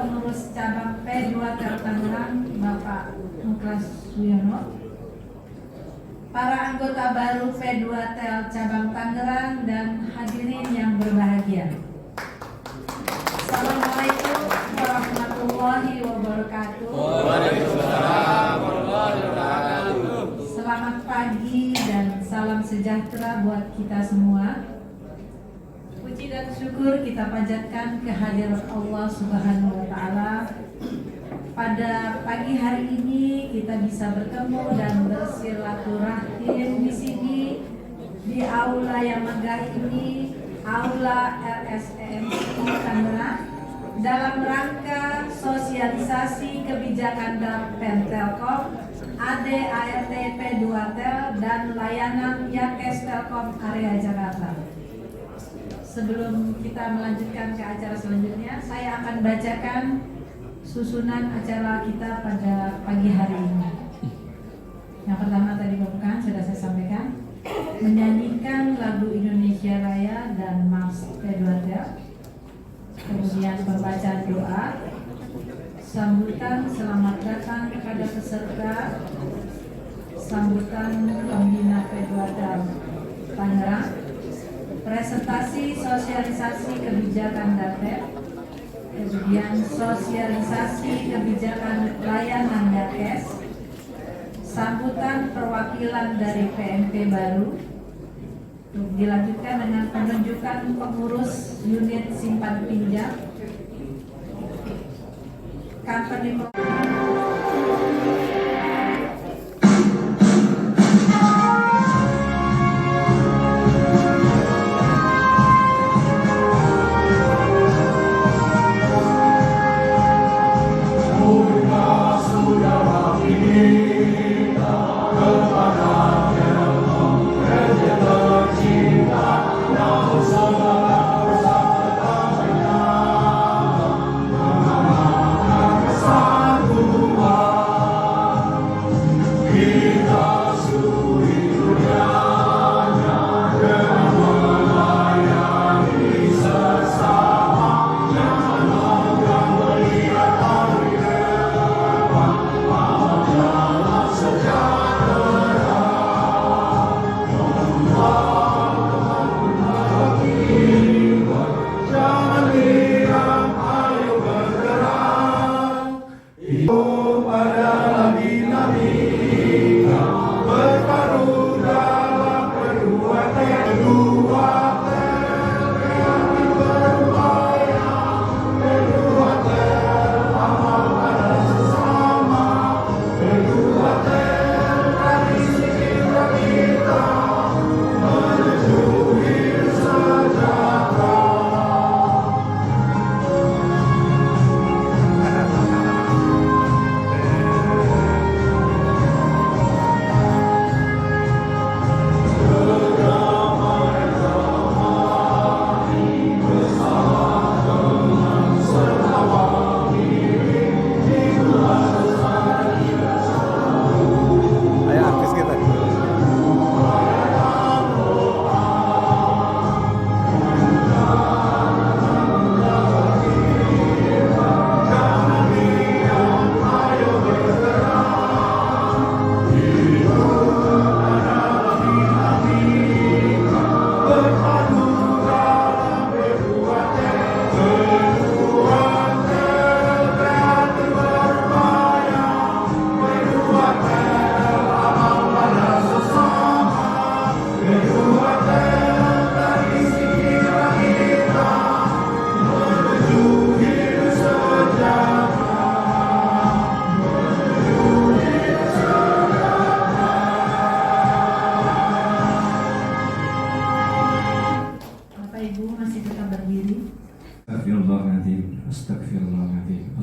Pengurus Cabang P2 Tel Tangerang Bapak Muklas Suyono, para anggota baru P2 Tel Cabang Tangerang dan hadirin yang berbahagia. Assalamualaikum warahmatullahi wabarakatuh. Waalaikumsalam warahmatullahi wabarakatuh. Selamat pagi dan salam sejahtera buat kita semua. Puji dan syukur kita panjatkan kehadirat Allah Subhanahu wa Ta'ala. Pada pagi hari ini kita bisa bertemu dan bersilaturahim di sini, di aula yang megah ini, aula RSEMC Tangerang, dalam rangka sosialisasi kebijakan Darpen Telkom, AD ART P2 Tel dan layanan Yakes Telkom area Jakarta. Sebelum kita melanjutkan ke acara selanjutnya, saya akan bacakan susunan acara kita pada pagi hari ini. Yang pertama tadi pembukaan sudah saya sampaikan, menyanyikan lagu Indonesia Raya dan Mars P2 Tel. Kemudian pembacaan doa, sambutan selamat datang kepada peserta, sambutan pembina P2 Tel Tangerang, presentasi sosialisasi kebijakan Darpen, kemudian sosialisasi kebijakan layanan Yakes, sambutan perwakilan dari PNP baru, dilanjutkan dengan penunjukan pengurus unit simpan pinjam, company.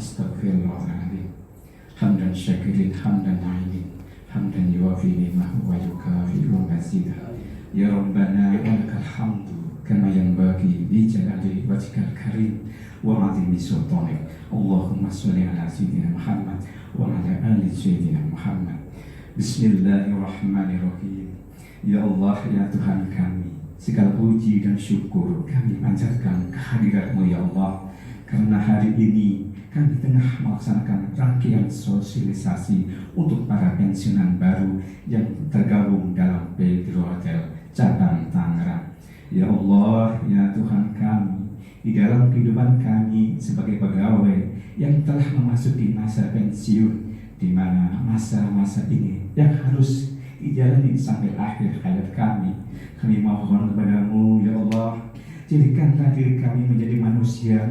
Astagfirullahaladzim. Hamdan syakirin, hamdan na'imin, hamdan yuafi ni'mahu wa yukafi'u mazidah. Ya Rabbana lakal hamdu kama yanbaghi li jalali wajhikal karim wa 'azimi sultanik. Allahumma sholli ala sayyidina Muhammad wa ala ali sayyidina Muhammad. Bismillahirrahmanirrahim. Ya Allah, ya Tuhan kami, segala puji dan syukur kami panjatkan kehadirat-Mu ya Allah, karena hari ini kami tengah melaksanakan rangkaian sosialisasi untuk para pensiunan baru yang tergabung dalam Pedro Hotel cabang Tangerang. Ya Allah, ya Tuhan kami, di dalam kehidupan kami sebagai pegawai yang telah memasuki masa pensiun, di mana masa-masa ini yang harus dijalani sampai akhir hayat kami mohon kepadamu, ya Allah, jadikanlah diri kami menjadi manusia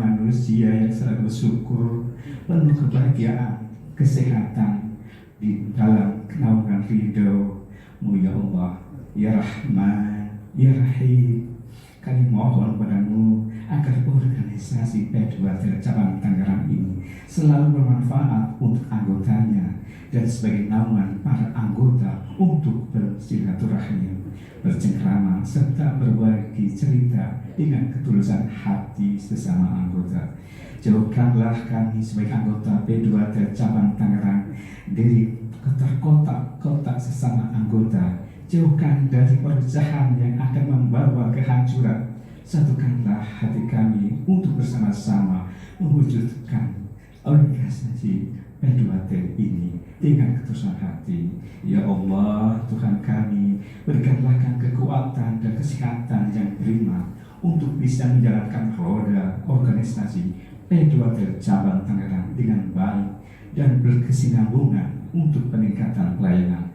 yang selalu bersyukur, penuh kebahagiaan, kesehatan di dalam naungan ridho-Mu, ya Allah, ya Rahman, ya Rahim. Kami mohon padamu agar organisasi P2T cabang Tangerang ini selalu bermanfaat untuk anggotanya dan sebagai naungan para anggota untuk bersilaturahmi, bercengkrama, serta berbagi cerita dengan ketulusan hati sesama anggota. Jauhkanlah kami sebagai anggota P2T cabang Tangerang dari kotak-kotak sesama anggota. Jauhkan dari perusahaan yang akan membawa kehancuran. Satukanlah hati kami untuk bersama-sama mewujudkan organisasi P2T ini dengan ketulusan hati. Ya Allah, Tuhan kami, berikanlah kekuatan dan kesehatan yang prima untuk bisa menjalankan roda organisasi P2T cabang Tangerang dengan baik dan berkesinambungan untuk peningkatan pelayanan.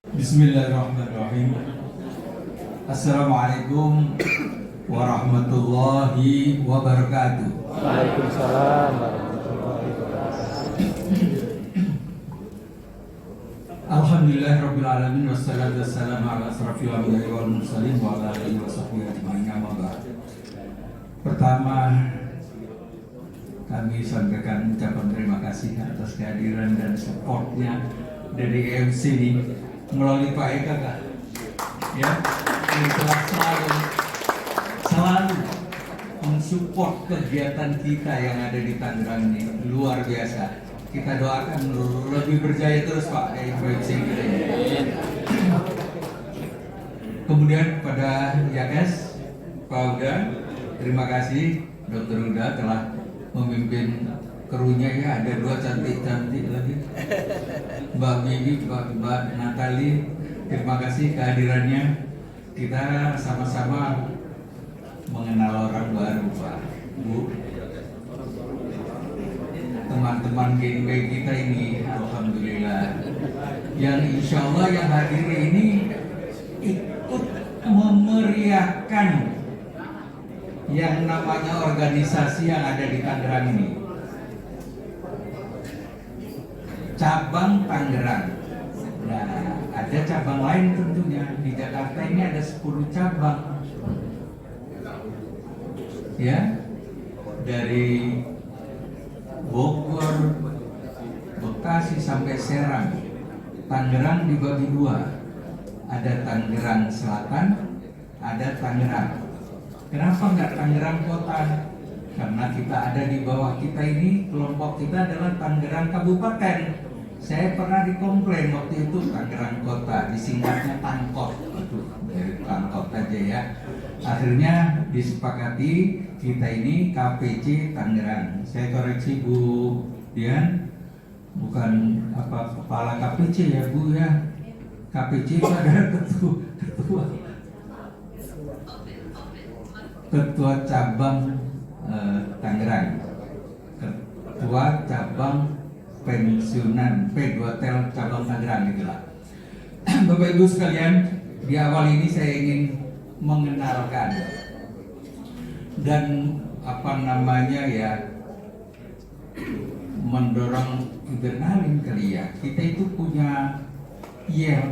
Bismillahirrahmanirrahim. Assalamualaikum warahmatullahi wabarakatuh. Waalaikumsalam warahmatullahi wabarakatuh. Alhamdulillahirabbil alamin wassalatu wassalamu ala asrofil anbiya'i wal mursalin wa ala alihi washabbihi ajmain, amma ba'd. Pertama, kami sampaikan ucapan terima kasih atas kehadiran dan supportnya dari EMC ini melalui Pak Eka, ya, yang telah selalu mensupport kegiatan kita yang ada di Tangerang ini, luar biasa. Kita doakan lebih berjaya terus Pak dari EMC kita ini. Kemudian pada YAS, Pak Uda, terima kasih Dr. Uda telah memimpin krunya, ya, ada dua cantik-cantik lagi, Mbak Mimi, Mbak Natali, terima kasih kehadirannya. Kita sama-sama mengenal orang baru, Pak, Bu. Teman-teman geng-geng kita ini, alhamdulillah, yang insya Allah yang hadir ini ikut memeriahkan yang namanya organisasi yang ada di Tangerang ini. Cabang Tangerang. Nah, ada cabang lain tentunya. Di Jakarta ini ada 10 cabang. Ya. Dari Bogor, Bekasi sampai Serang. Tangerang dibagi dua. Ada Tangerang Selatan, ada Tangerang. Kenapa enggak Tangerang Kota? Karena kita ada di bawah kita ini, kelompok kita adalah Tangerang Kabupaten. Saya pernah dikomplain waktu itu Tangerang Kota, disingkatnya Tangkot. Aduh, dari Tangkot aja ya. Akhirnya disepakati kita ini KPC Tangerang. Saya koreksi Bu Dian, bukan apa kepala KPC ya Bu ya. KPC itu adalah ketua cabang Tangerang, ketua cabang pensiunan P2T cabang Tangerang, gitulah. Bapak Ibu sekalian, di awal ini saya ingin mengenalkan dan mendorong kenalin kali ya. Kita itu punya YEL.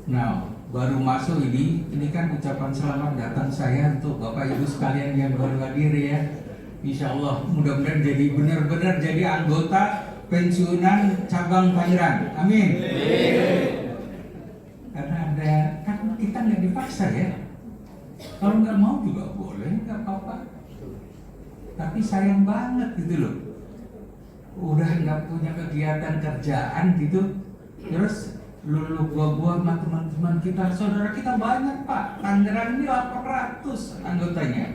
Nah, baru masuk ini kan ucapan selamat datang saya untuk Bapak Ibu sekalian yang baru hadir ya. Insya Allah mudah-mudahan jadi benar-benar jadi anggota pensiunan cabang Tangerang. Amin. Karena ada, kan kita nggak dipaksa ya. Kalau nggak mau juga boleh, nggak apa-apa. Tapi sayang banget gitu loh. Udah nggak punya kegiatan kerjaan gitu, terus lulu gua sama teman-teman kita, saudara kita banyak Pak. Tangerang ini 800 anggotanya.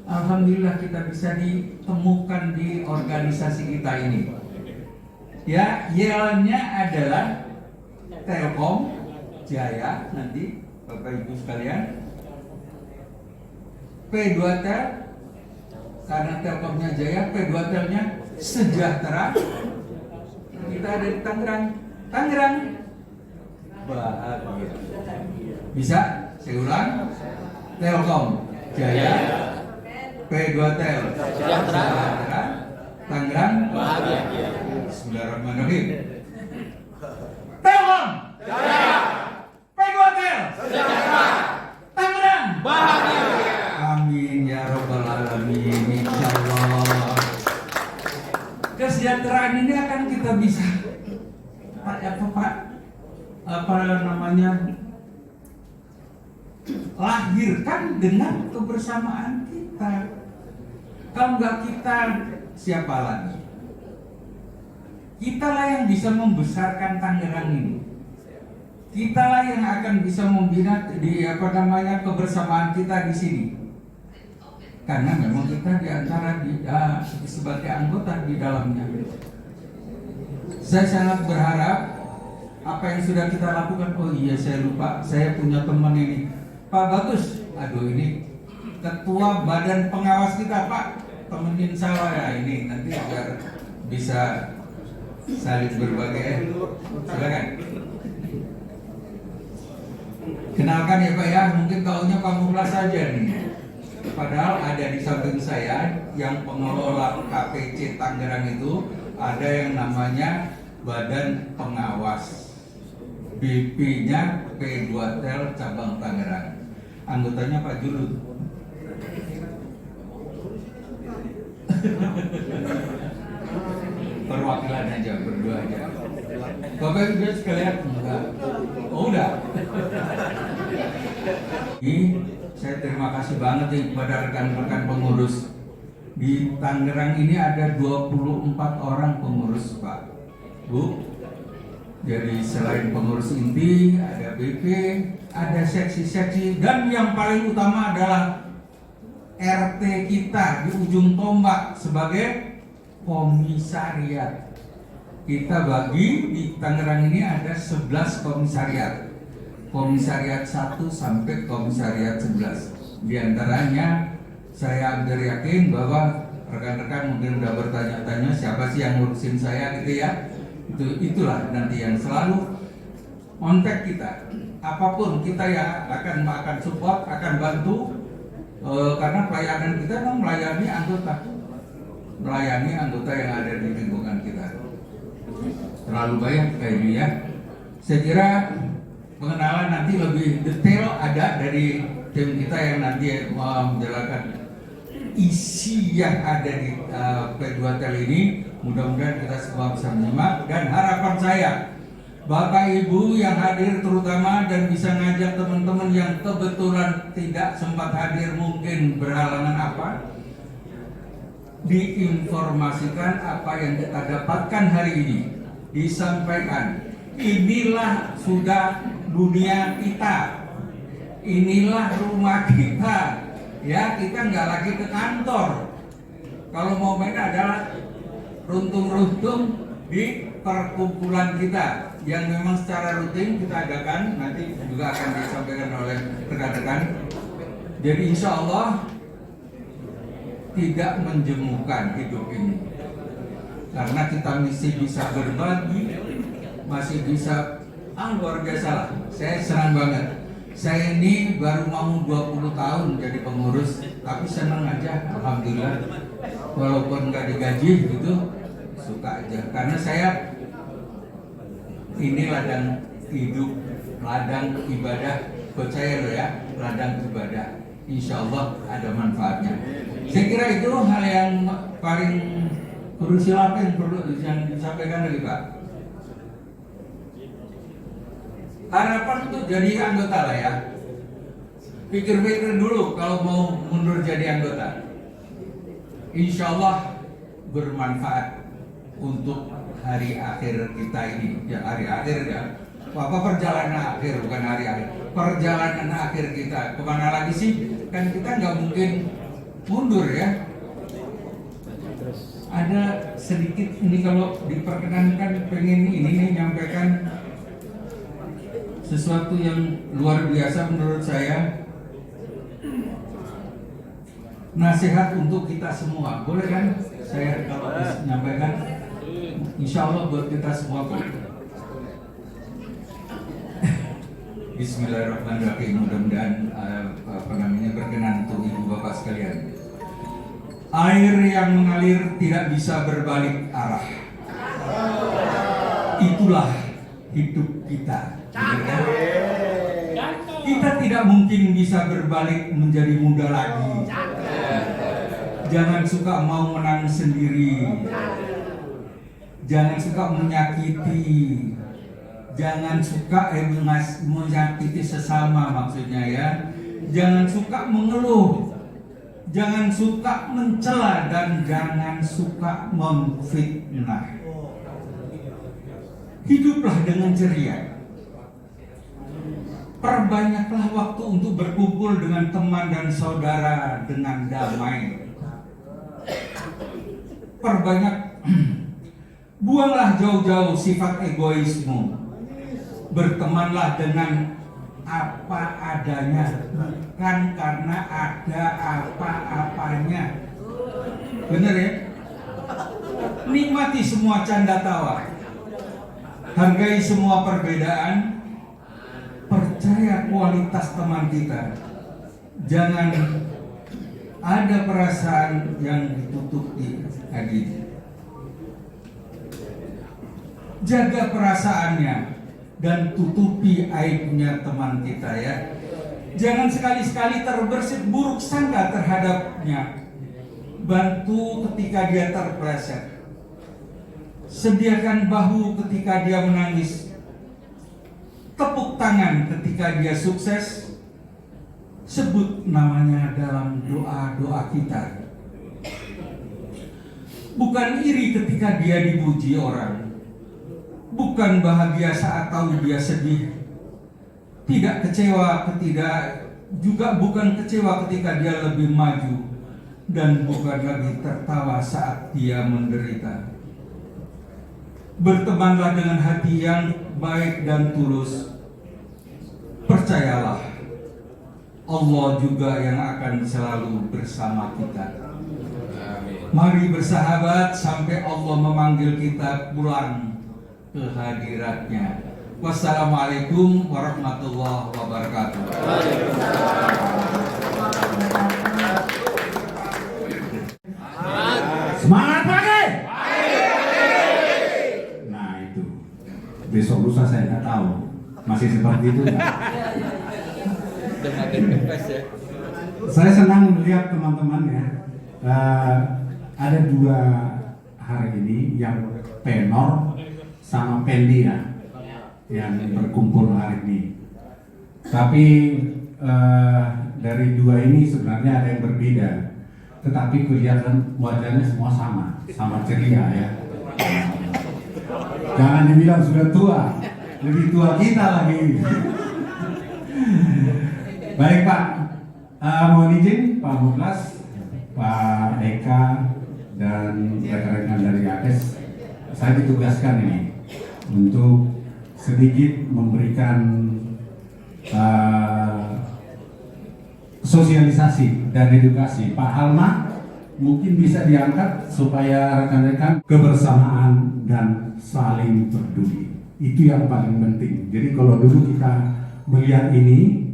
Alhamdulillah kita bisa ditemukan di organisasi kita ini. Ya, yelnya adalah Telkom Jaya nanti Bapak Ibu sekalian. P2Tel karena Telkomnya Jaya, P2Telnya Sejahtera. Kita ada di Tangerang. Tangerang bahagia. Bisa? Saya ulang. Telkom Jaya, P2Tel Sejahtera, Tangerang bahagia. Bismillahirrahmanirrahim. Telkom Jaya, P2Tel Sejahtera, Tangerang bahagia. Amin ya rabbal alamin. Insyaallah kesejahteraan ini akan kita bisa apa namanya lahirkan dengan kebersamaan kita. Kalau nggak kita, siapa lagi? Kitalah yang bisa membesarkan Tangerang ini. Kitalah yang akan bisa membina di kebersamaan kita di sini. Karena memang kita diantara sebagai anggota di dalamnya. Saya sangat berharap apa yang sudah kita lakukan. Oh iya, saya lupa, saya punya teman ini, Pak Bagus. Aduh, ini ketua badan pengawas kita, Pak. Temenin saya ini nanti agar bisa saling berbagi. Silakan. Kenalkan ya Pak ya, mungkin taunya Pamungkas saja nih. Padahal ada di samping saya yang pengelola KPC Tangerang itu ada yang namanya Badan Pengawas. BP-nya P2Tel Cabang Tangerang. Anggotanya Pak Julud. Perwakilan aja, berdua aja. Bapak Ibu sekalian, enggak. Oh, udah. Saya terima kasih banget nih kepada rekan-rekan pengurus. Di Tangerang ini ada 24 orang pengurus, Pak, Bu. Jadi selain pengurus inti, ada BP, ada seksi-seksi, dan yang paling utama adalah RT kita di ujung tombak sebagai komisariat. Kita bagi di Tangerang ini ada 11 komisariat. Komisariat 1 sampai komisariat 11. Di antaranya saya hampir yakin bahwa rekan-rekan mungkin udah bertanya-tanya siapa sih yang ngurusin saya gitu ya. Itulah nanti yang selalu kontak kita. Apapun kita ya akan support, akan bantu karena pelayanan kita memang melayani anggota yang ada di lingkungan kita. Terlalu banyak kayaknya ya. Saya kira pengenalan nanti lebih detail ada dari tim kita yang nanti menjelaskan isi yang ada di P2Tel ini. Mudah-mudahan kita semua bisa menyimak, dan harapan saya Bapak Ibu yang hadir terutama dan bisa ngajak teman-teman yang kebetulan tidak sempat hadir, mungkin berhalangan apa, diinformasikan apa yang kita dapatkan hari ini, disampaikan. Inilah sudah dunia kita, inilah rumah kita, ya. Kita nggak lagi ke kantor. Kalau mau main adalah runtung-runtung di perkumpulan kita yang memang secara rutin kita adakan, nanti juga akan disampaikan oleh rekan-rekan. Jadi insya Allah tidak menjemukan hidup ini, karena kita masih bisa berbagi, masih bisa luar biasa lah. Saya senang banget. Saya ini baru mau 20 tahun jadi pengurus, tapi senang aja, alhamdulillah. Walaupun nggak digaji gitu, suka aja. Karena saya ini ladang hidup, ladang ibadah. Buat saya loh ya, ladang ibadah. Insya Allah ada manfaatnya. Saya kira itu hal yang paling krusial. Apa yang perlu yang disampaikan lagi Pak? Harapan untuk jadi anggota lah ya. Pikir-pikir dulu kalau mau mundur jadi anggota. Insya Allah bermanfaat untuk hari akhir kita ini. Ya hari akhir ya. Apa perjalanan akhir, bukan hari akhir. Perjalanan akhir kita. Kemana lagi sih? Kan kita nggak mungkin mundur ya. Ada sedikit ini kalau diperkenankan pengen ini nih nyampaikan sesuatu yang luar biasa menurut saya. Nasihat untuk kita semua, boleh kan? Saya kalau menyampaikan, insya Allah buat kita semua. Bismillahirrahmanirrahim. Mudah-mudahan berkenan untuk ibu bapak sekalian. Air yang mengalir tidak bisa berbalik arah. Itulah hidup kita. Kita tidak mungkin bisa berbalik menjadi muda lagi. Jangan suka mau menang sendiri. Jangan suka menyakiti. Jangan suka menyakiti sesama, maksudnya ya. Jangan suka mengeluh. Jangan suka mencela dan jangan suka memfitnah. Hiduplah dengan ceria. Perbanyaklah waktu untuk berkumpul dengan teman dan saudara dengan damai. Buanglah jauh-jauh sifat egoisme. Bertemanlah dengan apa adanya, bukan karena ada apa-apanya. Bener ya? Nikmati semua canda tawa. Hargai semua perbedaan. Percaya kualitas teman kita. Jangan ada perasaan yang ditutupi lagi. Jaga perasaannya dan tutupi aibnya teman kita ya. Jangan sekali-sekali terbersit buruk sangka terhadapnya. Bantu ketika dia terpleset. Sediakan bahu ketika dia menangis. Tepuk tangan ketika dia sukses. Sebut namanya dalam doa-doa kita. Bukan iri ketika dia dipuji orang. Bukan bahagia saat tahu dia sedih. Tidak kecewa bukan kecewa ketika dia lebih maju. Dan bukan lagi tertawa saat dia menderita. Bertemanlah dengan hati yang baik dan tulus. Percayalah, Allah juga yang akan selalu bersama kita. Mari bersahabat sampai Allah memanggil kita pulang ke hadiratnya. Wassalamualaikum warahmatullahi wabarakatuh. Semangat pagi. Nah itu besok lusa saya nggak tahu masih seperti itu. Saya senang melihat teman-teman ya. Ada dua hari ini yang tenor sama Pendi ya, yang berkumpul hari ini. Tapi dari dua ini sebenarnya ada yang berbeda. Tetapi kelihatan wajahnya semua sama ceria ya. Jangan dibilang sudah tua, lebih tua kita lagi. Baik Pak, mohon izin Pak Muklas, Pak Eka dan rekan-rekan dari AKES, saya ditugaskan ini untuk sedikit memberikan sosialisasi dan edukasi. Pak Halma mungkin bisa diangkat supaya rekan-rekan kebersamaan dan saling peduli. Itu yang paling penting. Jadi kalau dulu kita melihat ini,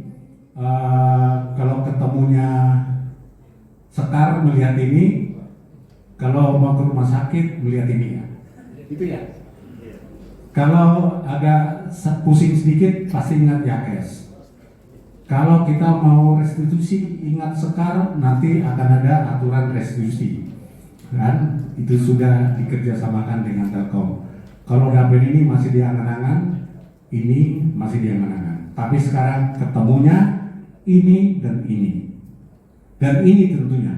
kalau ketemunya Sekar melihat ini, kalau mau ke rumah sakit melihat ini ya. Itu ya. Kalau agak pusing sedikit pasti ingat Yakes. Kalau kita mau restitusi ingat Sekar, nanti akan ada aturan restitusi. Kan itu sudah dikerjasamakan dengan Telkom. Kalau dapur ini masih di angan-angan, ini masih di angan-angan. Tapi sekarang ketemunya ini dan ini. Dan ini tentunya,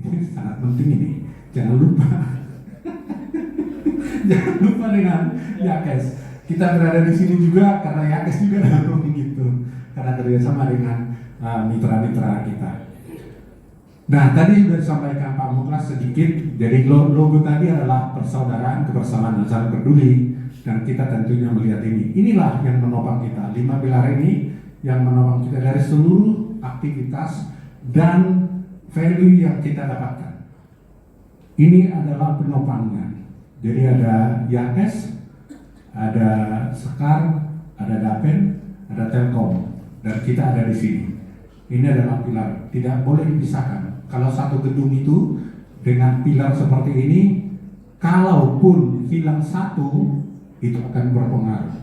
ini sangat penting ini. Jangan lupa. Jangan lupa dengan Yakes. Kita berada di sini juga karena Yakes juga dorong gitu. Karena kerjasama dengan mitra-mitra kita. Nah, tadi sudah disampaikan Pak Muklas sedikit. Jadi logo tadi adalah persaudaraan, kebersamaan, dan saling peduli. Dan kita tentunya melihat ini. Inilah yang menopang kita. 5 pilar ini yang menopang kita dari seluruh aktivitas dan value yang kita dapatkan. Ini adalah penopangnya. Jadi ada Yankes, ada Sekar, ada Dapen, ada Telkom, dan kita ada di sini. Ini adalah pilar, tidak boleh dipisahkan. Kalau satu gedung itu dengan pilar seperti ini, kalaupun hilang satu, itu akan berpengaruh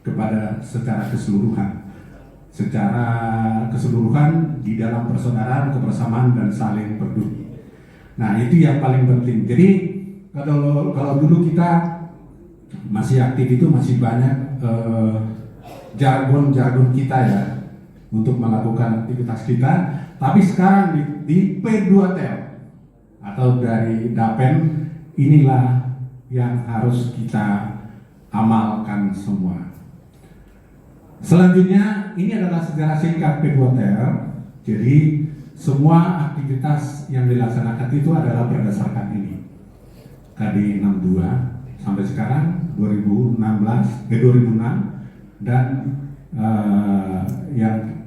kepada secara keseluruhan. Secara keseluruhan di dalam persaudaraan, kebersamaan, dan saling peduli. Nah, itu yang paling penting. Jadi kalau dulu kita masih aktif itu masih banyak jargon-jargon kita ya untuk melakukan aktivitas kita. Tapi sekarang di P2Tel atau dari Dapen, inilah yang harus kita amalkan semua. Selanjutnya, ini adalah sejarah singkat P2Tel. Jadi semua aktivitas yang dilaksanakan itu adalah berdasarkan ini. KD 62 sampai sekarang 2006 dan yang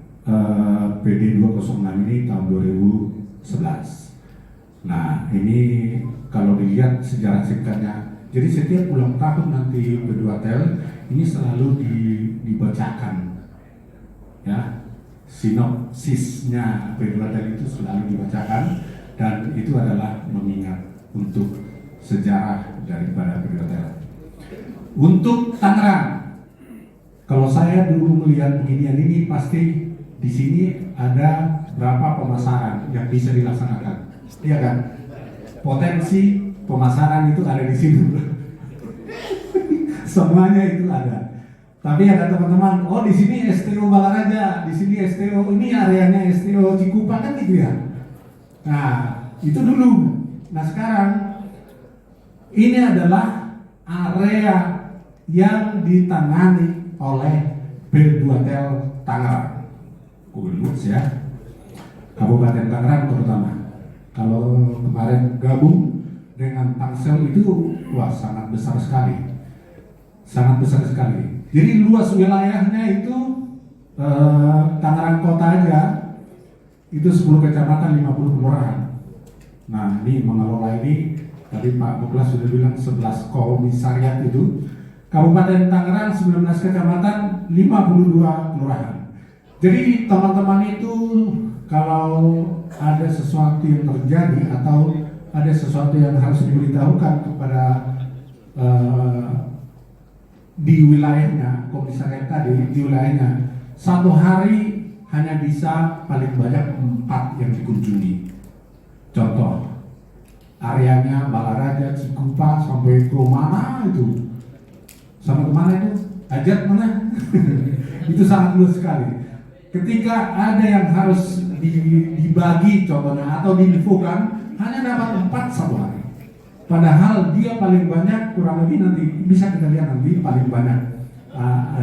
PD 206 ini tahun 2011. Nah, ini kalau dilihat sejarah singkatnya, jadi setiap ulang tahun nanti P2Tel ini selalu dibacakan, ya, sinopsisnya P2Tel itu selalu dibacakan, dan itu adalah mengingat untuk sejarah daripada P2Tel. Untuk Tangerang, kalau saya dulu melihat beginian ini, pasti di sini ada berapa pemasaran yang bisa dilaksanakan, iya kan? Potensi pemasaran itu ada di sini. Semuanya itu ada. Tapi ada teman-teman, oh di sini STO Balaraja, di sini STO, ini areanya STO Cikupa kan gitu ya. Nah, itu dulu. Nah, sekarang ini adalah area yang ditangani oleh P2Tel Tangerang. Kulus ya, Kabupaten Tangerang terutama. Kalau kemarin gabung dengan Tangsel itu, wah, sangat besar sekali, sangat besar sekali. Jadi luas wilayahnya itu Tangerang Kota aja itu 10 kecamatan, 50 kelurahan. Nah, ini mengelola ini tadi Pak Muklas sudah bilang 11 komisariat itu. Kabupaten Tangerang 19 kecamatan, 52 kelurahan. Jadi teman-teman itu kalau ada sesuatu yang terjadi atau ada sesuatu yang harus diberitahukan kepada di wilayahnya, komisariat tadi di wilayahnya, satu hari hanya bisa paling banyak 4 yang dikunjungi. Contoh, areanya Balaraja, Cikupa sampai ke mana itu? Sampai ke mana itu? Ajat mana? Itu sangat luas sekali. Ketika ada yang harus dibagi contohnya atau diinfokan, hanya dapat 4 satu hari. Padahal dia paling banyak, kurang lebih nanti bisa kita lihat nanti paling banyak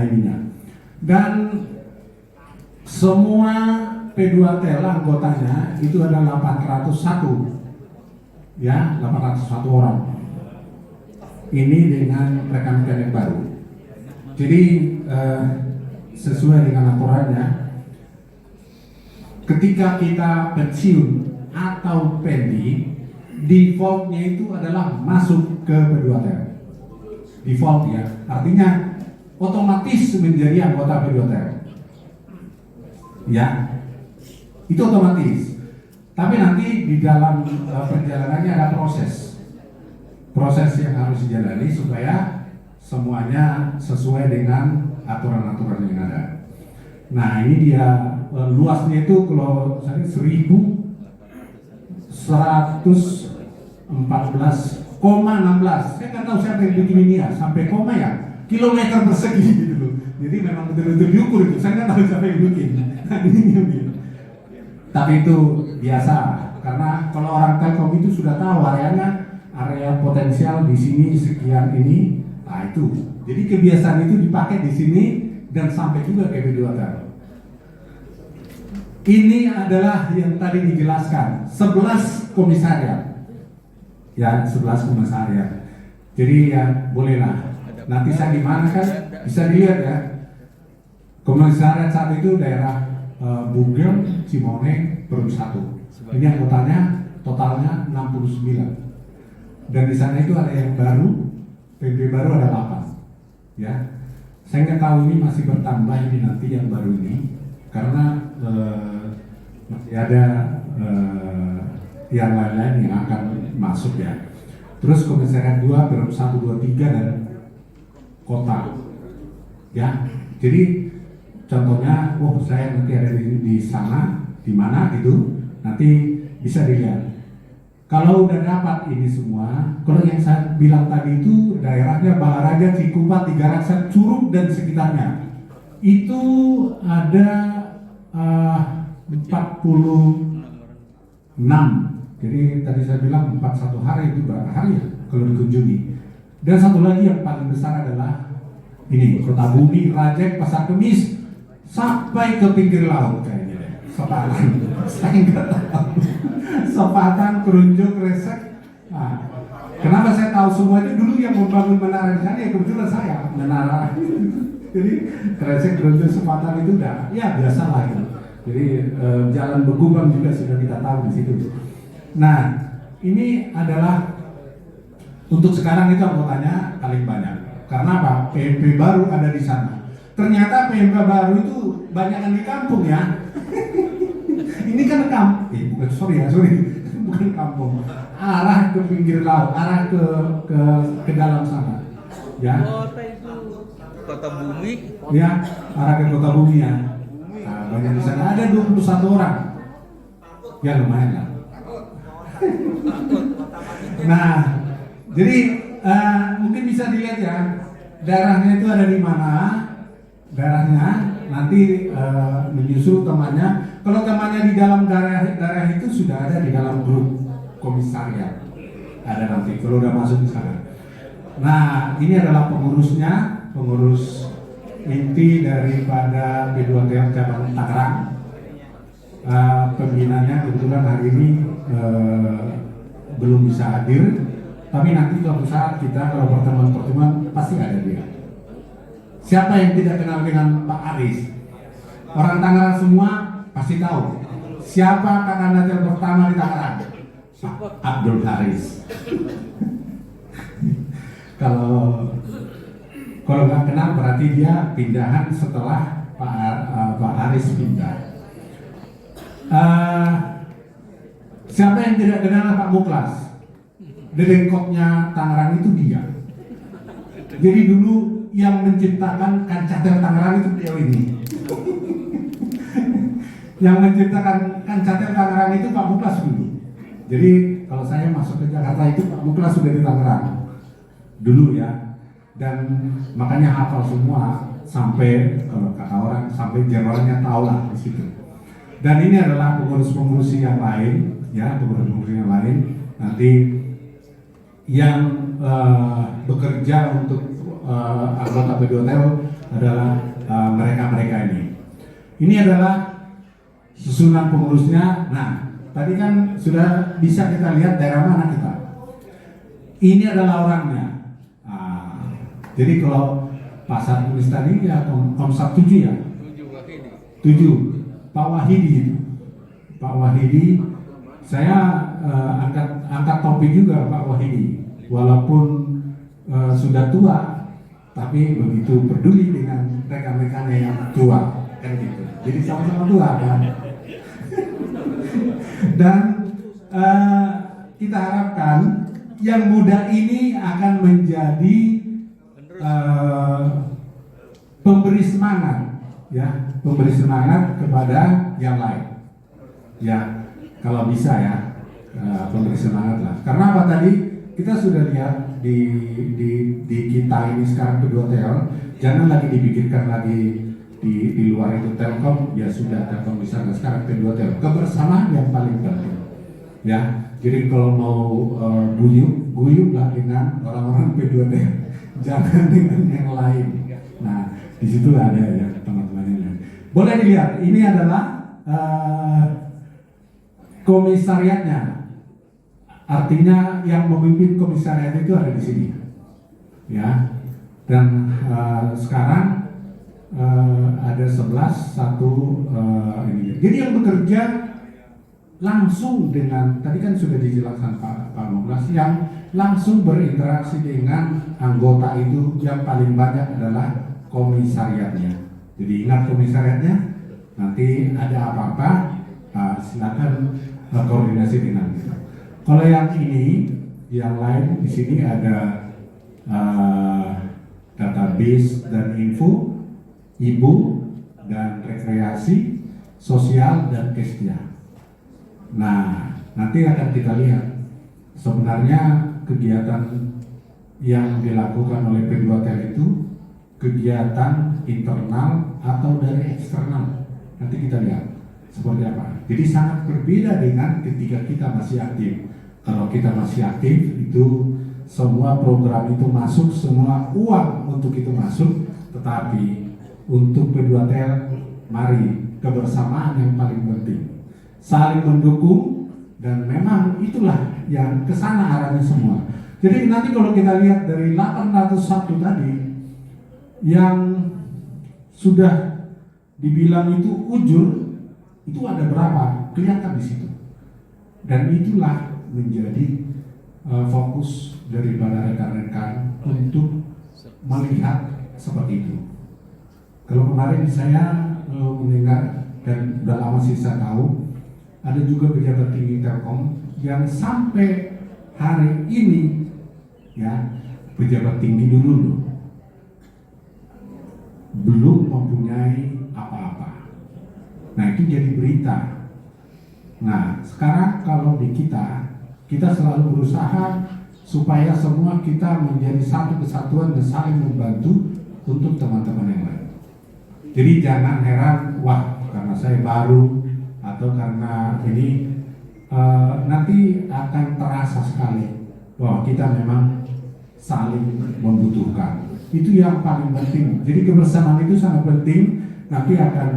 ininya. Dan semua P2Tel anggotanya itu ada 801, ya, 801 orang. Ini dengan rekan-rekan yang baru. Jadi sesuai dengan aturannya, ketika kita pensiun atau pendi, defaultnya itu adalah masuk ke P2Tel. Default ya, artinya otomatis menjadi anggota P2Tel. Ya, itu otomatis. Tapi nanti di dalam perjalanannya ada proses yang harus dijalani supaya semuanya sesuai dengan aturan-aturan yang ada. Nah, ini dia luasnya itu kalau saya 1114,16. Saya nggak tahu siapa yang bikin ini ya, sampai koma ya, kilometer persegi gitu loh. Jadi memang betul-betul diukur itu. Saya nggak tahu siapa yang bikin. Tapi itu biasa, karena kalau orang Telkom itu sudah tahu areanya, area potensial di sini sekian ini, nah itu. Jadi kebiasaan itu dipakai di sini dan sampai juga ke P2Tel. Ini adalah yang tadi dijelaskan 11 komisariat. Ya, 11 komisariat. Jadi ya bolehlah. Nanti saya di mana kan bisa dilihat ya. Komisariat saat itu daerah Bugel, Cimoneng, Perum 1. Ini anggotanya totalnya 69. Dan di sana itu ada yang baru, PB baru ada 8. Ya. Saya nggak tahu ini masih bertambah ini nanti yang baru ini karena masih ada yang lain-lain yang akan masuk ya. Terus komisariat 2, Perum 1, 2, 3 dan kota. Ya. Jadi contohnya, saya nanti ada di sana, di mana gitu, nanti bisa dilihat. Kalau udah dapat ini semua, kalau yang saya bilang tadi itu daerahnya Balaraja, Cikupa, Tiga Raksa, Curug dan sekitarnya, itu ada 46. Jadi tadi saya bilang 41 hari itu berapa hari ya kalau dikunjungi. Dan satu lagi yang paling besar adalah ini Kota Bumi, Rajek, Pasar Kemis, sampai ke pinggir laut kayaknya. Sepatan, saya nggak tahu. Sepatan, Kerunjuk, Resek. Nah, kenapa saya tahu semua itu? Dulu yang membangun menara di sana ya kebetulan saya menara. Jadi Resek, Kerunjuk, Sepatan itu udah ya biasa lah gitu. Jadi jalan Begubang juga sudah kita tahu di situ. Nah, ini adalah untuk sekarang itu anggotanya paling banyak. Karena apa? PMP baru ada di sana. Ternyata PMP baru itu banyakan di kampung ya. Ini kan kampung, bukan kampung. Arah ke pinggir laut, arah ke dalam sana. Ya. Kota Bumi. Ya, arah ke Kota Bumi ya. Nah, banyak di sana ada 21 orang. Ya lumayan lah. Nah, jadi mungkin bisa dilihat ya daerahnya itu ada di mana. Daerahnya nanti menyusul temannya. Kalau temannya di dalam daerah itu sudah ada di dalam grup komisariat. Ada nanti kalau udah masuk di sana. Nah, ini adalah pengurusnya, pengurus inti daripada P2TL cabang Tangerang. Pembinanya kebetulan hari ini belum bisa hadir, tapi nanti suatu saat kita kalau pertemuan pasti ada dia. Siapa yang tidak kenal dengan Pak Aris? Orang Tangerang semua pasti tahu. Siapa kakak Natal pertama di Tangerang? Pak Abdul Haris. Kalau nggak kenal berarti dia pindahan setelah Pak Haris pindah. Siapa yang tidak kenal Pak Muklas? Dedengkotnya Tangerang itu dia. Jadi dulu yang menciptakan Kancatel Tangerang itu beliau ini. Yang menciptakan Kancatel Tangerang itu Pak Muklas dulu. Jadi kalau saya masuk ke Jakarta itu Pak Muklas sudah di Tangerang dulu ya. Dan makanya hafal semua sampai kalau kata orang sampai generalnya tahu lah di situ. Dan ini adalah pengurus-pengurus yang lain, ya pengurus-pengurus yang lain nanti yang bekerja untuk anggota P2TL adalah mereka-mereka ini. Ini adalah susunan pengurusnya. Nah, tadi kan sudah bisa kita lihat daerah mana kita. Ini adalah orangnya. Jadi kalau Pasar Kemis tadi ya Komsat 7 ya. 7. Pak Wahidi itu. Pak Wahidi, saya angkat topi juga Pak Wahidi. Walaupun sudah tua, tapi begitu peduli dengan rekan-rekannya yang tua, kan gitu. Jadi sama-sama tua kan. Dan kita harapkan yang muda ini akan menjadi pemberi semangat, ya, pemberi semangat kepada yang lain. Ya, kalau bisa ya, pemberi semangat lah. Karena apa tadi kita sudah lihat di kita ini sekarang P2TL, jangan lagi dipikirkan lagi di luar itu Telkom, ya sudah Telkom bisa, sekarang P2TL. Kebersamaan yang paling penting, ya. Jadi kalau mau guyuplah dengan orang-orang P2TL, jangan dengan yang lain. Nah, di situ ada ya teman-teman ini. Boleh dilihat, ini adalah komisariatnya. Artinya yang memimpin komisariat itu ada di sini, ya. Dan sekarang ada 11 ini. Jadi yang bekerja langsung dengan, tadi kan sudah dijelaskan Pak Muglas, yang langsung berinteraksi dengan anggota itu yang paling banyak adalah komisariatnya. Jadi ingat komisariatnya, nanti ada apa-apa silakan koordinasi dengan kita. Kalau yang ini, yang lain di sini ada database dan info, ibu dan rekreasi, sosial dan kesehatan. Nah, nanti akan kita lihat sebenarnya kegiatan yang dilakukan oleh P2TEL itu kegiatan internal atau dari eksternal. Nanti kita lihat seperti apa. Jadi sangat berbeda dengan ketika kita masih aktif. Kalau kita masih aktif itu semua program itu masuk, semua uang untuk itu masuk. Tetapi untuk P2TEL, mari kebersamaan yang paling penting, saling mendukung, dan memang itulah yang kesana arahnya semua. Jadi nanti kalau kita lihat dari 801 tadi yang sudah dibilang itu ujur, itu ada berapa? Kelihatan di situ. Dan itulah menjadi fokus daripada rekan-rekan untuk melihat seperti itu. Kalau kemarin saya mendengar dan udah lama sih saya tahu, ada juga pejabat tinggi Telkom yang sampai hari ini, ya, pejabat tinggi dulu loh, belum mempunyai apa-apa. Nah, itu jadi berita. Nah, sekarang kalau di kita selalu berusaha supaya semua kita menjadi satu kesatuan dan saling membantu untuk teman-teman yang lain. Jadi jangan heran, wah karena saya baru atau karena ini, nanti akan terasa sekali bahwa kita memang saling membutuhkan. Itu yang paling penting. Jadi kebersamaan itu sangat penting. Nanti akan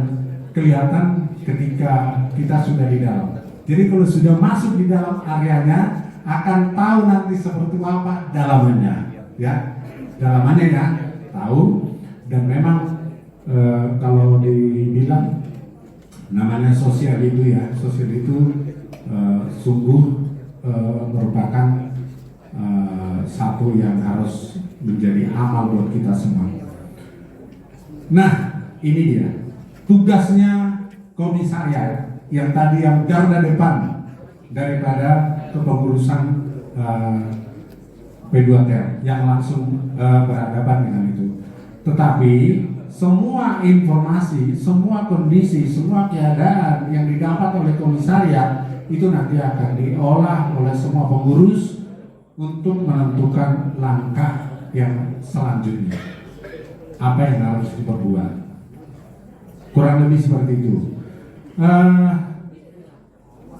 kelihatan ketika kita sudah di dalam. Jadi kalau sudah masuk di dalam areanya, akan tahu nanti seperti apa dalamannya, ya, dalamannya ya, tahu. Dan memang kalau dibilang namanya sosial itu ya, sosial itu sungguh merupakan satu yang harus menjadi amal buat kita semua. Nah, ini dia tugasnya komisariat yang tadi yang garda depan daripada kepengurusan P2TEL yang langsung berhadapan dengan itu. Tetapi semua informasi, semua kondisi, semua keadaan yang didapat oleh komisariat itu nanti akan diolah oleh semua pengurus untuk menentukan langkah yang selanjutnya. Apa yang harus diperbuat. Kurang lebih seperti itu.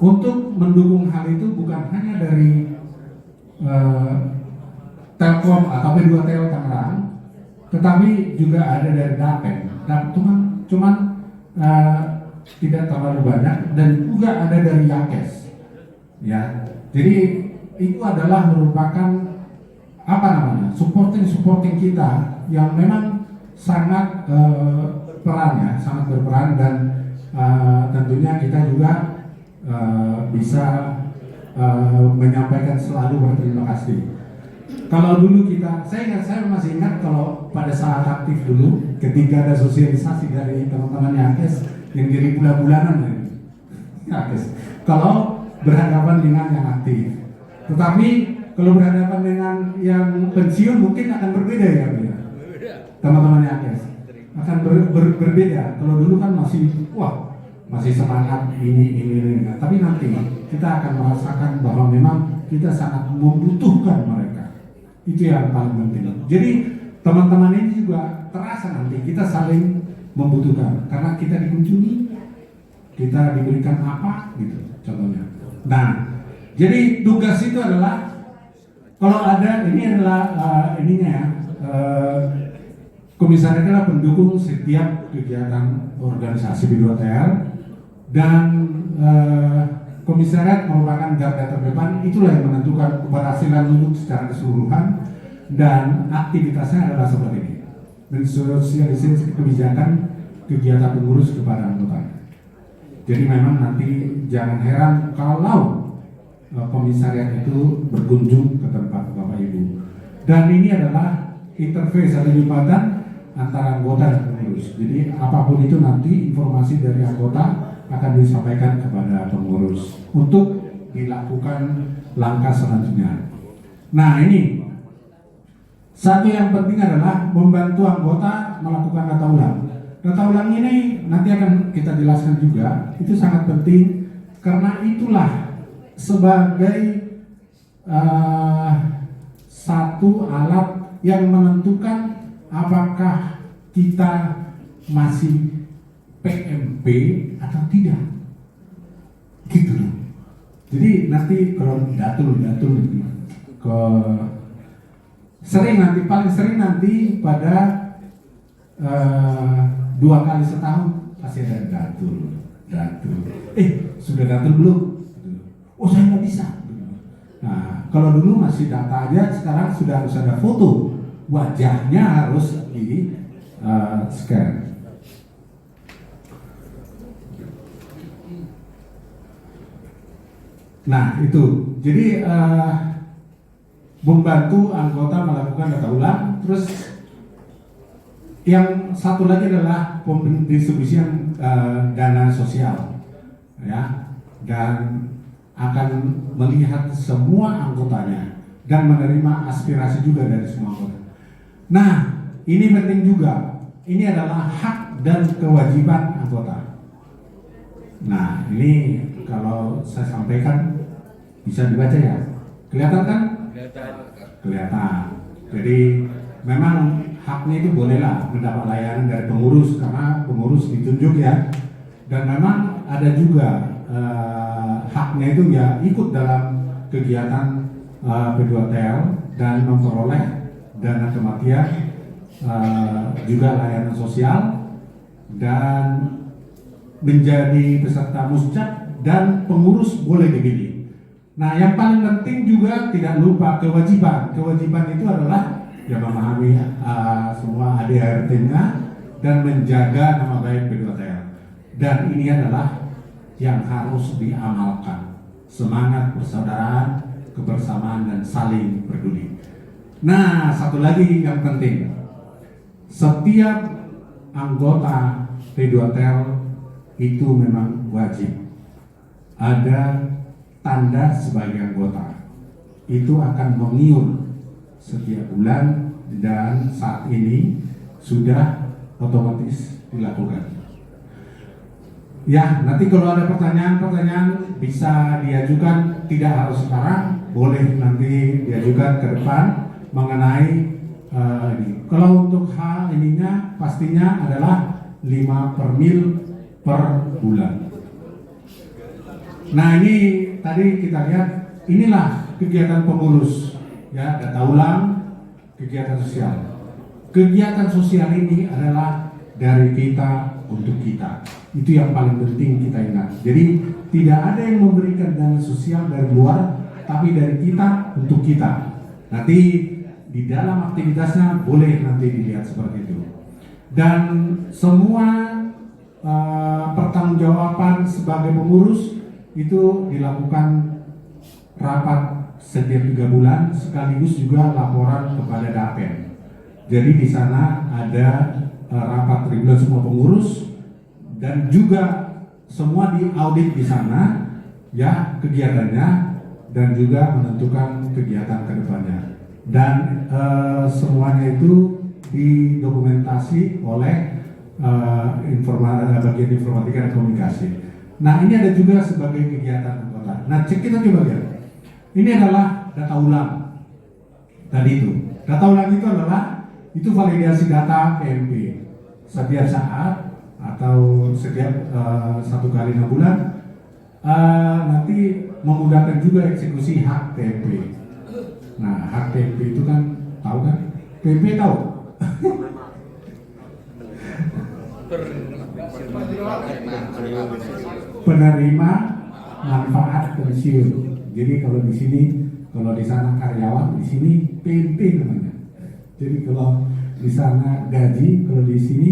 Untuk mendukung hal itu bukan hanya dari Telkom atau P2TEL Tangerang, tetapi juga ada dari Dapen. Dan cuman tidak terlalu banyak, dan juga ada dari Yakes. Ya, jadi itu adalah merupakan apa namanya supporting kita yang memang sangat perannya sangat berperan, dan tentunya kita juga bisa menyampaikan selalu berterima kasih. Kalau dulu saya masih ingat kalau pada saat aktif dulu, ketika ada sosialisasi dari teman-teman Yakes yang jadi bulan-bulanan Yakes, kalau berhadapan dengan yang aktif. Tetapi kalau berhadapan dengan yang pensiun mungkin akan berbeda ya, teman-teman Yakes akan berbeda. Kalau dulu kan masih semangat ini. Tapi nanti kita akan merasakan bahwa memang kita sangat membutuhkan mereka. Itu yang paling penting. Jadi teman-teman ini juga terasa nanti kita saling membutuhkan karena kita dikunjungi, kita diberikan apa gitu contohnya. Nah, jadi tugas itu adalah kalau ada ini adalah komisariat adalah pendukung setiap kegiatan organisasi P2TEL dan komisariat merupakan garda terdepan, itulah yang menentukan keberhasilan lulus secara keseluruhan, dan aktivitasnya adalah seperti ini: mensosialisasi kebijakan kegiatan pengurus kepada anggota. Jadi memang nanti jangan heran kalau komisariat itu berkunjung ke tempat Bapak Ibu. Dan ini adalah interface atau jembatan antara anggota dan pengurus. Jadi apapun itu nanti informasi dari anggota akan disampaikan kepada pengurus untuk dilakukan langkah selanjutnya. Nah, ini satu yang penting adalah membantu anggota melakukan data ulang. Data ulang ini nanti akan kita jelaskan juga, itu sangat penting karena itulah sebagai satu alat yang menentukan apakah kita masih PMP atau tidak, gitu loh. Jadi nanti kalau datul ke paling sering nanti pada 2 kali setahun pasti ada datul. Sudah datul belum? Oh, saya nggak bisa. Nah, kalau dulu masih data aja, sekarang sudah harus ada foto, wajahnya harus di scan. Nah, itu jadi membantu anggota melakukan data ulang. Terus yang satu lagi adalah pendistribusian dana sosial, ya, dan akan melihat semua anggotanya dan menerima aspirasi juga dari semua anggota. Nah, ini penting juga. Ini adalah hak dan kewajiban anggota. Nah, ini kalau saya sampaikan bisa dibaca ya. Kelihatan kan? Kelihatan. Jadi memang haknya itu bolehlah mendapat layanan dari pengurus karena pengurus ditunjuk ya. Dan memang ada juga haknya itu ya ikut dalam kegiatan P2TL dan memperoleh dana kematian, juga layanan sosial, dan menjadi peserta muscak, dan pengurus boleh dipilih. Nah, yang paling penting juga tidak lupa kewajiban. Kewajiban itu adalah ya memahami semua ADART-nya dan menjaga nama baik P2TL. Dan ini adalah yang harus diamalkan. Semangat persaudaraan, kebersamaan, dan saling peduli. Nah, satu lagi yang penting. Setiap anggota P2TL itu memang wajib ada tanda sebagai anggota. Itu akan mengiur setiap bulan dan saat ini sudah otomatis dilakukan. Ya, nanti kalau ada pertanyaan bisa diajukan, tidak harus sekarang, boleh nanti diajukan ke depan mengenai ini. Kalau untuk hal ininya pastinya adalah 5 per mil per bulan. Nah, ini tadi kita lihat, inilah kegiatan pengurus, ya, data ulang, kegiatan sosial. Kegiatan sosial ini adalah dari kita untuk kita. Itu yang paling penting kita ingat. Jadi tidak ada yang memberikan dana sosial dari luar, tapi dari kita untuk kita. Nanti di dalam aktivitasnya boleh nanti dilihat seperti itu. Dan semua pertanggungjawaban sebagai pengurus itu dilakukan rapat setiap 3 bulan, sekaligus juga laporan kepada Dapen. Jadi di sana ada rapat reguler semua pengurus dan juga semua diaudit di sana, ya, kegiatannya, dan juga menentukan kegiatan kedepannya. Dan semuanya itu didokumentasi oleh bagian informatika dan komunikasi. Nah, ini ada juga sebagai kegiatan anggota. Nah, kita coba lihat. Ini adalah data ulang. Tadi itu. Data ulang itu adalah validasi data PMP. Setiap saat atau setiap 1 kali 6 bulan nanti memudahkan juga eksekusi hak PMP. Nah, hak PMP itu kan tahu kan? PMP tahu? penerima manfaat pensiun. Jadi kalau di sini, kalau di sana karyawan, di sini PMP namanya. Jadi kalau di sana gaji, kalau di sini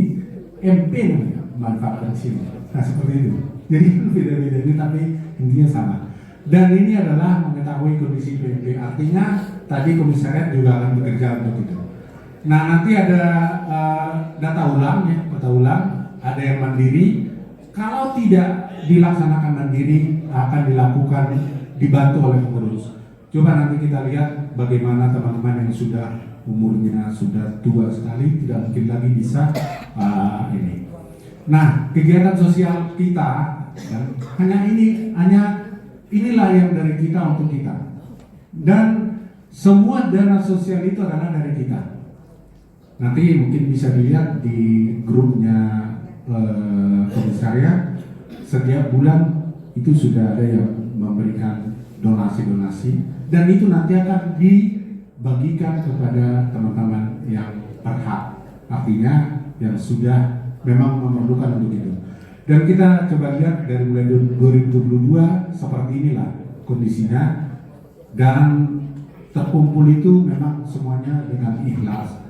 MP namanya, manfaat pensiun. Nah seperti itu. Jadi beda-beda ini tapi intinya sama. Dan ini adalah mengetahui kondisi PMP. Artinya tadi komisariat juga akan bekerja untuk itu. Nah nanti ada data ulang ya, data ulang. Ada yang mandiri. Kalau tidak dilaksanakan mandiri akan dilakukan dibantu oleh pengurus. Coba nanti kita lihat bagaimana teman-teman yang sudah umurnya sudah tua sekali tidak mungkin lagi bisa ini. Nah kegiatan sosial kita hanya inilah yang dari kita untuk kita. Dan semua dana sosial itu adalah dari kita. Nanti mungkin bisa dilihat di grupnya komisariat, setiap bulan itu sudah ada yang memberikan donasi-donasi dan itu nanti akan dibagikan kepada teman-teman yang berhak, artinya yang sudah memang memerlukan untuk itu. Dan kita coba lihat dari mulai 2022 seperti inilah kondisinya, dan terkumpul itu memang semuanya dengan ikhlas.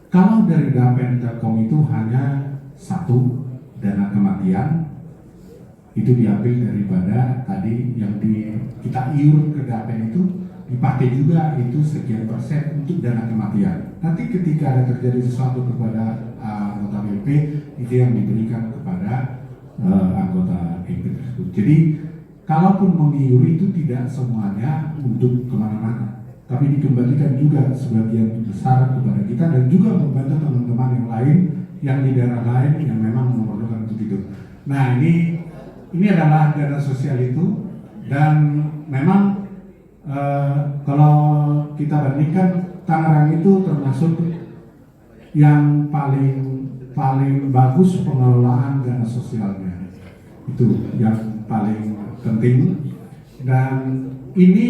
Kalau dari Dapen Telkom itu hanya satu dana kematian itu diambil daripada tadi yang kita iur ke Dapen itu dipakai juga itu sekian persen untuk dana kematian. Nanti ketika ada terjadi sesuatu kepada anggota BP itu yang diberikan kepada anggota BP tersebut. Jadi kalaupun mengiur itu tidak semuanya untuk kemana-mana, tapi dikembalikan juga sebagian besar kepada kita dan juga membantu teman-teman yang lain yang di daerah lain yang memang memerlukan untuk itu. Nah ini adalah dana sosial itu, dan memang kalau kita bandingkan Tangerang itu termasuk yang paling bagus pengelolaan dana sosialnya, itu yang paling penting. Dan ini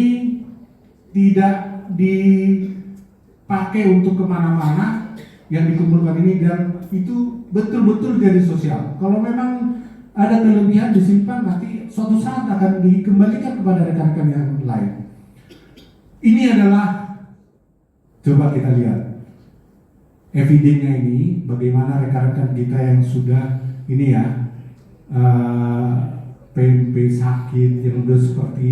tidak dipakai untuk kemana-mana yang dikumpulkan ini, dan itu betul-betul jadi sosial. Kalau memang ada kelebihan disimpan, nanti suatu saat akan dikembalikan kepada rekan-rekan yang lain. Ini adalah, coba kita lihat evidennya ini, bagaimana rekan-rekan kita yang sudah ini ya PMP sakit yang udah seperti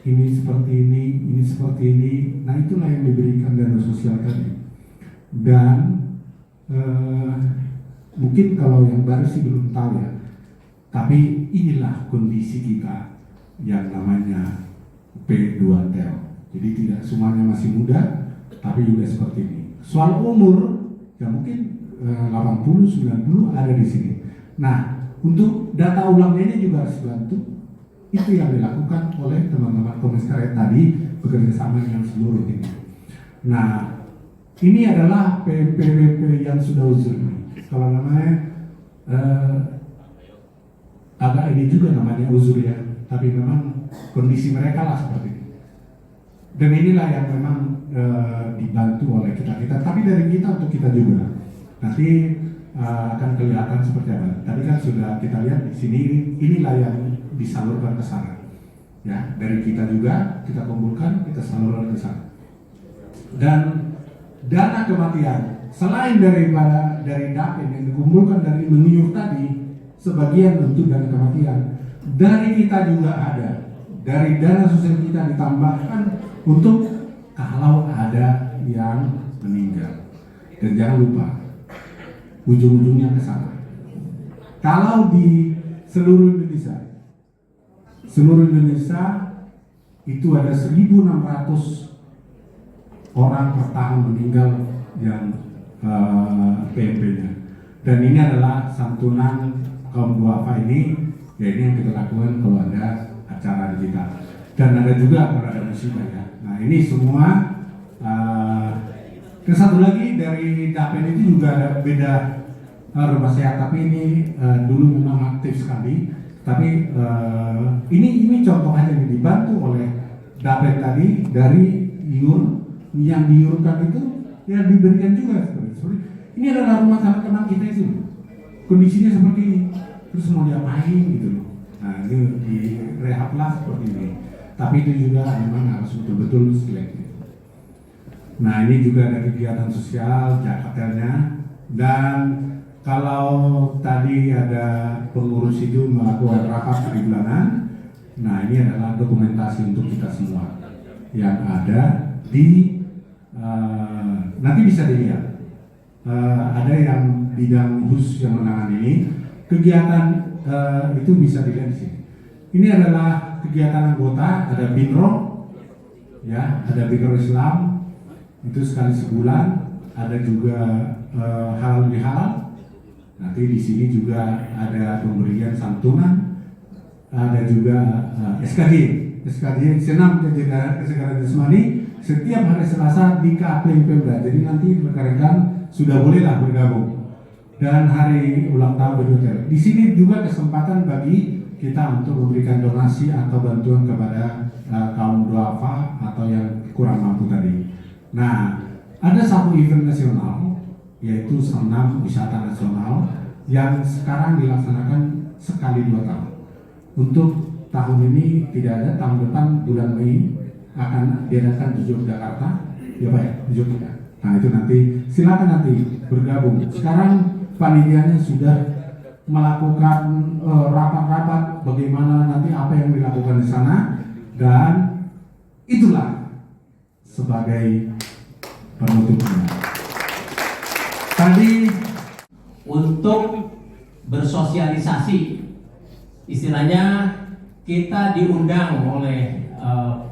ini seperti ini seperti ini. Nah itulah yang diberikan dana sosial tadi. Dan mungkin kalau yang baru sih belum tahu ya, tapi inilah kondisi kita yang namanya P2Tel. Jadi tidak semuanya masih muda, tapi juga seperti ini. Soal umur ya mungkin 80, 90 ada di sini. Nah untuk data ulangnya ini juga harus dibantu. Itu yang dilakukan oleh teman-teman komisariat tadi bekerja sama dengan seluruh ini. Nah ini adalah PMP yang sudah uzur. Kalau namanya agak ini juga namanya uzur ya, tapi memang kondisi mereka lah seperti ini. Dan inilah yang memang dibantu oleh kita, tapi dari kita untuk kita juga. Nanti akan kelihatan seperti apa. Tadi kan sudah kita lihat di sini, inilah yang disalurkan ke sana. Ya, dari kita juga kita kumpulkan, kita salurkan ke sana. Dan dana kematian selain dari Dapen yang dikumpulkan dari mengiur tadi, sebagian untuk dana kematian dari kita juga ada, dari dana sosial kita ditambahkan untuk kalau ada yang meninggal. Dan jangan lupa ujung-ujungnya ke sana. Kalau di seluruh Indonesia itu ada 1.600 orang per tahun meninggal yang PMP-nya. Dan ini adalah santunan kaum duafa ini, ya ini yang kita lakukan kalau ada acara di kita. Dan ada juga kalau ada musibah ya. Nah ini semua. Satu lagi dari Dapen itu juga ada beda rumah sehat, tapi ini dulu memang aktif sekali. Tapi ini contoh aja yang dibantu oleh Dapen tadi dari iur. Yang diurutkan itu yang diberikan juga seperti ini adalah rumah sakit teman kita itu kondisinya seperti ini. terus mau diapain gitu loh. Nah itu di rehab lah seperti ini. Tapi itu juga memang harus betul-betul selektif. Nah ini juga ada kegiatan sosial Jakarta-nya, dan kalau tadi ada pengurus itu melakukan rapat hari bulanan, nah ini adalah dokumentasi untuk kita semua yang ada di nanti bisa dilihat. Ada yang bidang khusus yang menangani ini kegiatan itu bisa dilihat di sini. Ini adalah kegiatan anggota, ada BINRO, ya, ada BINRO Islam itu sekali sebulan, ada juga halal bihalal. Nanti di sini juga ada pemberian santunan, ada juga SKJ senam kesegaran jasmani setiap hari Selasa di Kapling Pemda. Jadi nanti rekan-rekan sudah bolehlah bergabung. Dan hari ulang tahun berhotel. Di sini juga kesempatan bagi kita untuk memberikan donasi atau bantuan kepada kaum duafa atau yang kurang mampu tadi. Nah, ada satu event nasional yaitu senam wisata nasional yang sekarang dilaksanakan sekali 2 tahun. Untuk tahun ini tidak ada, tahun depan bulan Mei akan diadakan di Yogyakarta, ya Pak ya, di Yogyakarta. Nah itu nanti silakan nanti bergabung. Sekarang panitianya sudah melakukan rapat-rapat bagaimana nanti apa yang dilakukan di sana, dan itulah sebagai penutupnya. Tadi untuk bersosialisasi, istilahnya kita diundang oleh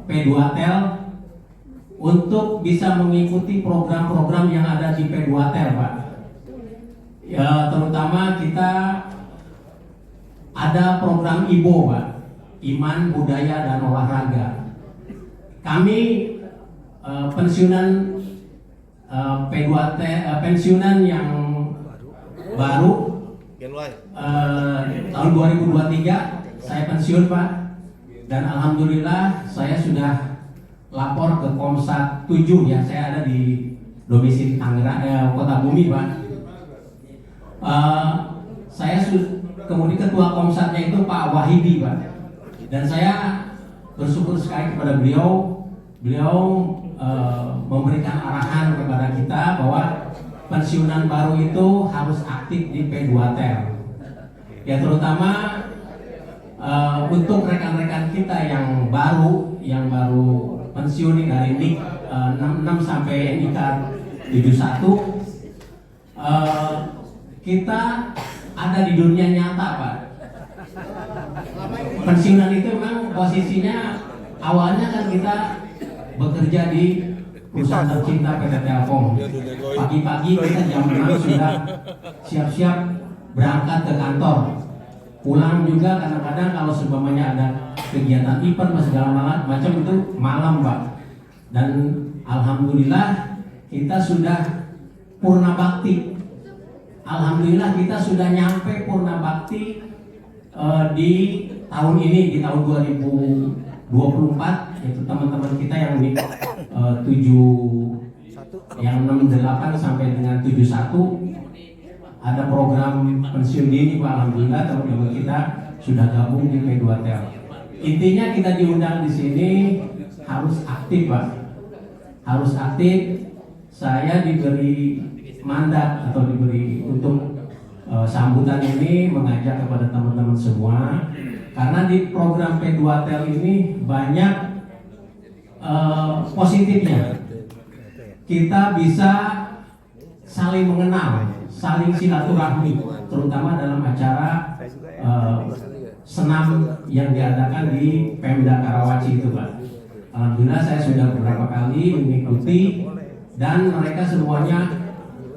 P2Tel untuk bisa mengikuti program-program yang ada di P2Tel, Pak. Ya, terutama kita ada program IBO, Pak, Iman, Budaya, dan Olahraga. Kami pensiunan P2T, pensiunan yang baru tahun 2023 saya pensiun, Pak, dan alhamdulillah saya sudah lapor ke Komsat 7 ya, saya ada di domisili Tangerang, Kota Bumi, Pak. Saya kemudian ketua Komsatnya itu Pak Wahidi, Pak, dan saya bersyukur sekali kepada beliau memberikan arahan kepada kita bahwa pensiunan baru itu harus aktif di P2Tel. Ya, terutama untuk rekan-rekan kita yang baru pensiun dari NIK 66 sampai NIK 71, kita ada di dunia nyata, Pak. Pensiunan itu memang posisinya awalnya kan kita bekerja di perusahaan tercinta PT Telkom. Pagi-pagi kita jam 6 sudah siap-siap berangkat ke kantor. Pulang juga kadang-kadang kalau seumpamanya ada kegiatan event segala macam itu malam, Pak. Dan alhamdulillah kita sudah purna bakti. Alhamdulillah kita sudah nyampe purna bakti di tahun ini, di tahun 2024, yaitu teman-teman kita yang di 68 sampai dengan 71 ada program pensiun dini, Pak. Alhamdulillah teman-teman kita sudah gabung di P2Tel. Intinya kita diundang di sini harus aktif, Pak. Harus aktif. Saya diberi mandat atau diberi untuk sambutan ini mengajak kepada teman-teman semua, karena di program P2Tel ini banyak positifnya. Kita bisa saling mengenal, saling silaturahmi, terutama dalam acara senam yang diadakan di Pemda Karawaci itu, Pak. Alhamdulillah saya sudah beberapa kali mengikuti, dan mereka semuanya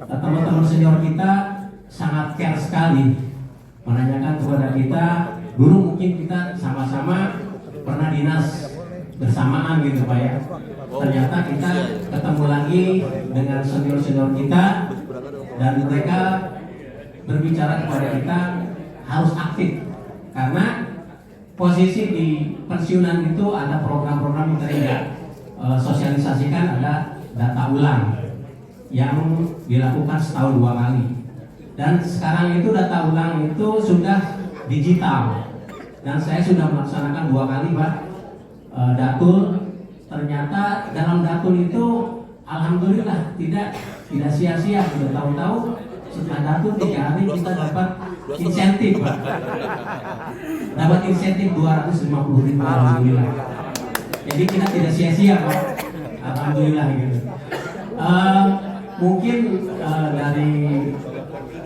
teman-teman senior kita sangat care sekali menanyakan kepada kita. Dulu mungkin kita sama-sama pernah dinas bersamaan gitu, Pak ya. Ternyata kita ketemu lagi dengan senior-senior kita, dan mereka berbicara kepada kita harus aktif, karena posisi di pensiunan itu ada program-program yang tidak sosialisasikan, ada data ulang yang dilakukan setahun 2 kali, dan sekarang itu data ulang itu sudah digital. Dan saya sudah melaksanakan 2 kali Pak datul. Ternyata dalam datul itu alhamdulillah tidak sia-sia. Sudah tahu-tahu setelah datul 3 hari kita dapat insentif Pak. Dapat insentif 250.000 alhamdulillah. Jadi kita tidak sia-sia Pak. Alhamdulillah gitu. Mungkin dari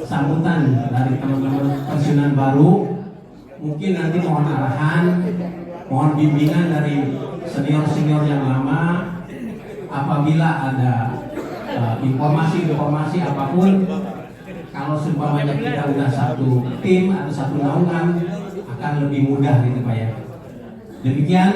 sambutan dari teman-teman pensiunan baru, mungkin nanti mohon arahan, mohon bimbingan dari senior-senior yang lama. Apabila ada informasi-informasi apapun, kalau seumpamanya kita udah satu tim atau satu naungan, akan lebih mudah gitu Pak ya. Demikian